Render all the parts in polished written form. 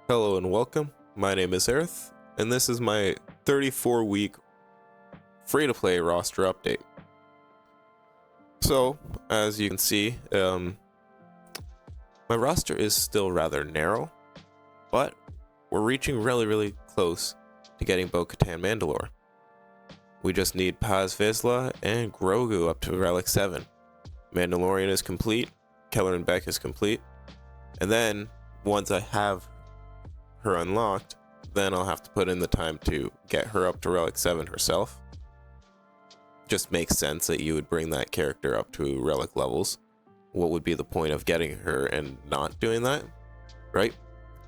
Hello and welcome. My name is Aerith, and this is my 34-week free-to-play roster update. So, as you can see, my roster is still rather narrow, but we're reaching really close to getting Bo-Katan Mandalore. We just need Paz Vizsla and Grogu up to Relic 7. Mandalorian is complete, Keller and Beck is complete, and then once I have her unlocked, then I'll have to put in the time to get her up to Relic 7 herself. Just makes sense that you would bring that character up to Relic levels. What would be the point of getting her and not doing that? Right?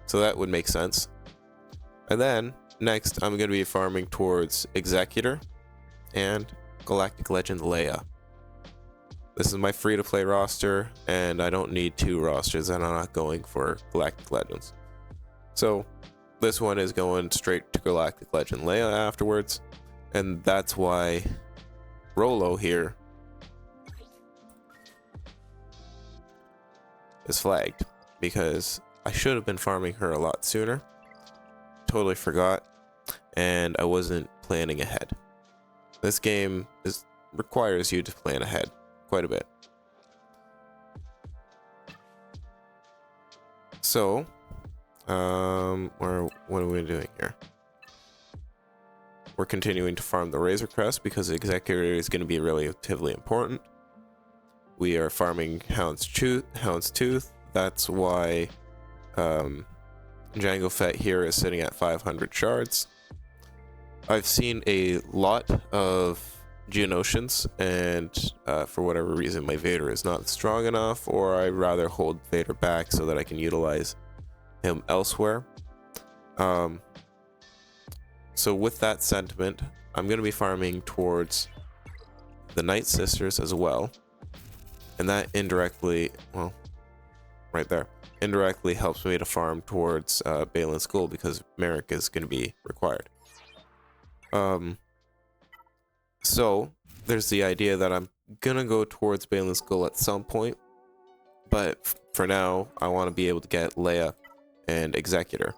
So that would make sense. And then, next, I'm going to be farming towards Executor and Galactic Legend Leia. This is my free-to-play roster, and I don't need two rosters, and I'm not going for Galactic Legends. So this one is going straight to Galactic Legend Leia afterwards, and that's why Rolo here is flagged, because I should have been farming her a lot sooner. Totally forgot, and I wasn't planning ahead. This game requires you to plan ahead quite a bit. So what are we doing here? We're continuing to farm the Razor Crest because the Executor is going to be relatively important. We are farming Hound's Tooth. That's why Jango Fett here is sitting at 500 shards. I've seen a lot of Geonosians, and for whatever reason my Vader is not strong enough, or I'd rather hold Vader back so that I can utilize him elsewhere. So with that sentiment, I'm going to be farming towards the Night Sisters as well, and that indirectly, well, right there, indirectly helps me to farm towards Baylan Skoll, because Merrick is going to be required. So there's the idea that I'm gonna go towards Baylan Skoll at some point, but for now I want to be able to get Leia and Executor.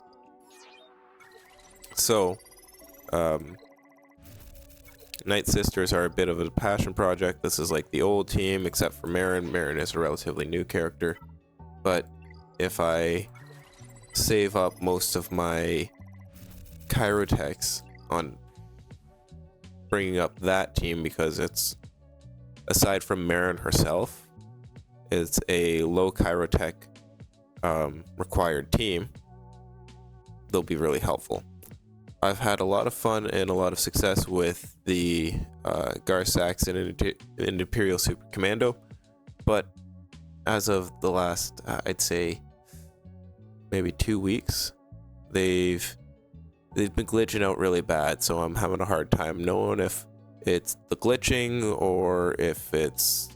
So Night Sisters are a bit of a passion project. This is like the old team, except for Marin. Marin is a relatively new character, but if I save up most of my Chirotechs on bringing up that team, because it's, aside from Marin herself, it's a low Chirotech required team, they'll be really helpful. I've had a lot of fun and a lot of success with the Garsax and Imperial Super Commando, but as of the last, I'd say, maybe 2 weeks, they've been glitching out really bad, so I'm having a hard time knowing if it's the glitching or if it's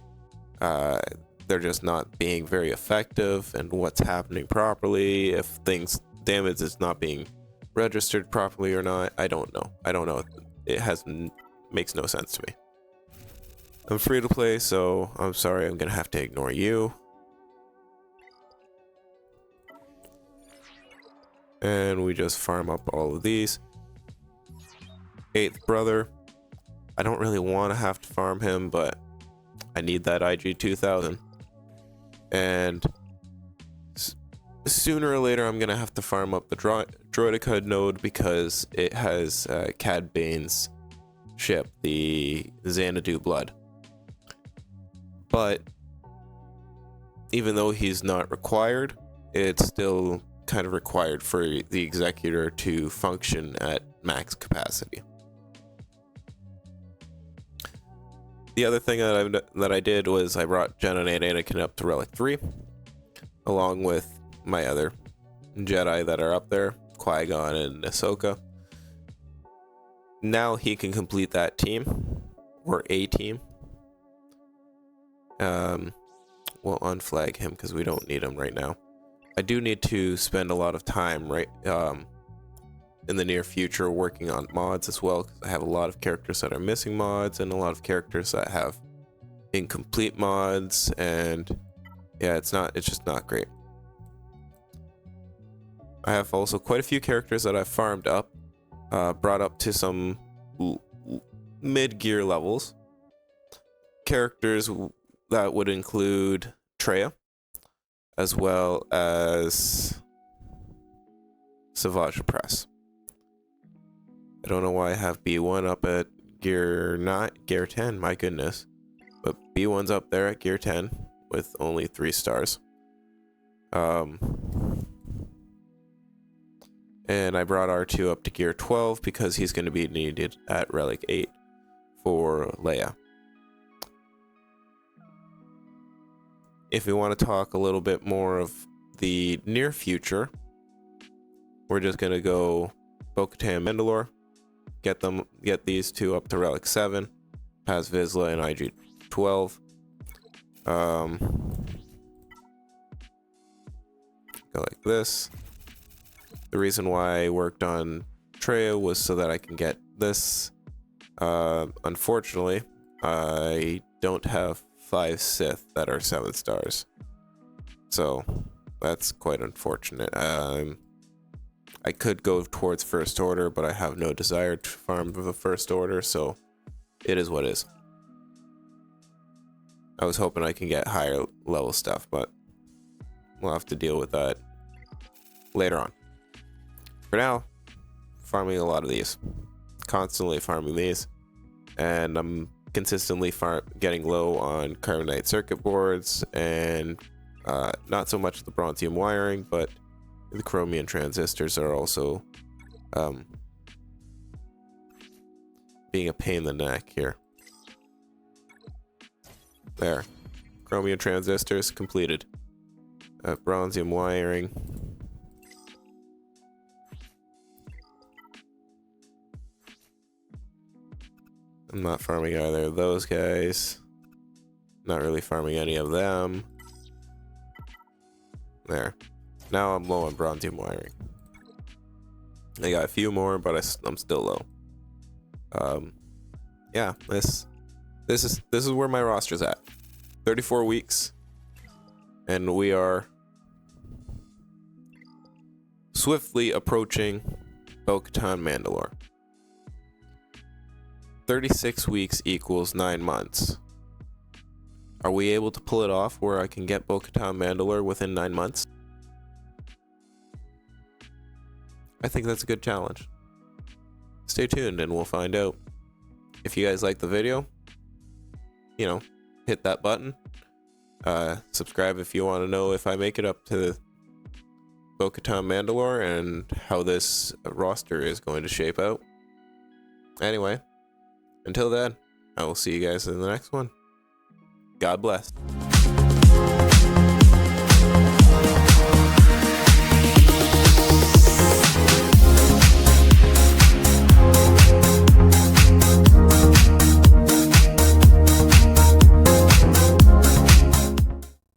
they're just not being very effective and what's happening properly, if damage is not being registered properly or not. I don't know. It makes no sense to me. I'm free to play, so I'm sorry, I'm gonna have to ignore you. And we just farm up all of these. 8th brother. I don't really want to have to farm him, but I need that IG 2000. And sooner or later, I'm going to have to farm up the Droideka node, because it has Cad Bane's ship, the Xanadu Blood. But even though he's not required, it's still kind of required for the Executor to function at max capacity. The other thing that I did was I brought Jedi and Anakin up to Relic 3, along with my other Jedi that are up there, Qui-Gon and Ahsoka. Now he can complete that team, or a team. We'll unflag him because we don't need him right now. I do need to spend a lot of time in the near future working on mods as well, because I have a lot of characters that are missing mods and a lot of characters that have incomplete mods, and yeah, it's just not great. I have also quite a few characters that I've farmed up, brought up to some mid-gear levels. Characters that would include Treya, as well as SWGOH Press. I don't know why I have B1 up at gear 10, my goodness. But B1's up there at gear 10 with only 3 stars. And I brought R2 up to gear 12 because he's going to be needed at Relic 8 for Leia. If we want to talk a little bit more of the near future, we're just going to go Bo-Katan Mandalore, get these two up to Relic 7, Paz Vizsla and IG 12. Go like this. The reason why I worked on Treya was so that I can get this. Unfortunately, I don't have 5 Sith that are 7 stars. So that's quite unfortunate. I could go towards First Order, but I have no desire to farm the First Order, so it is what it is. I was hoping I can get higher level stuff, but we'll have to deal with that later on. For now, farming a lot of these. Constantly farming these. And I'm consistently getting low on carbonite circuit boards and not so much the bronzium wiring, but the chromium transistors are also being a pain in the neck here. There. Chromium transistors completed. Bronzium wiring. I'm not farming either of those guys. Not really farming any of them. There. Now I'm low on bronzium wiring. I got a few more, but I'm still low. Yeah, this is where my roster's at. 34 weeks, and we are swiftly approaching Bo-Katan Mandalore. 36 weeks equals 9 months. Are we able to pull it off where I can get Bo-Katan Mandalore within 9 months? I think that's a good challenge. Stay tuned and we'll find out. If you guys like the video, you know, hit that button. Subscribe if you want to know if I make it up to Bo-Katan Mandalore and how this roster is going to shape out. Anyway, until then, I will see you guys in the next one. God bless.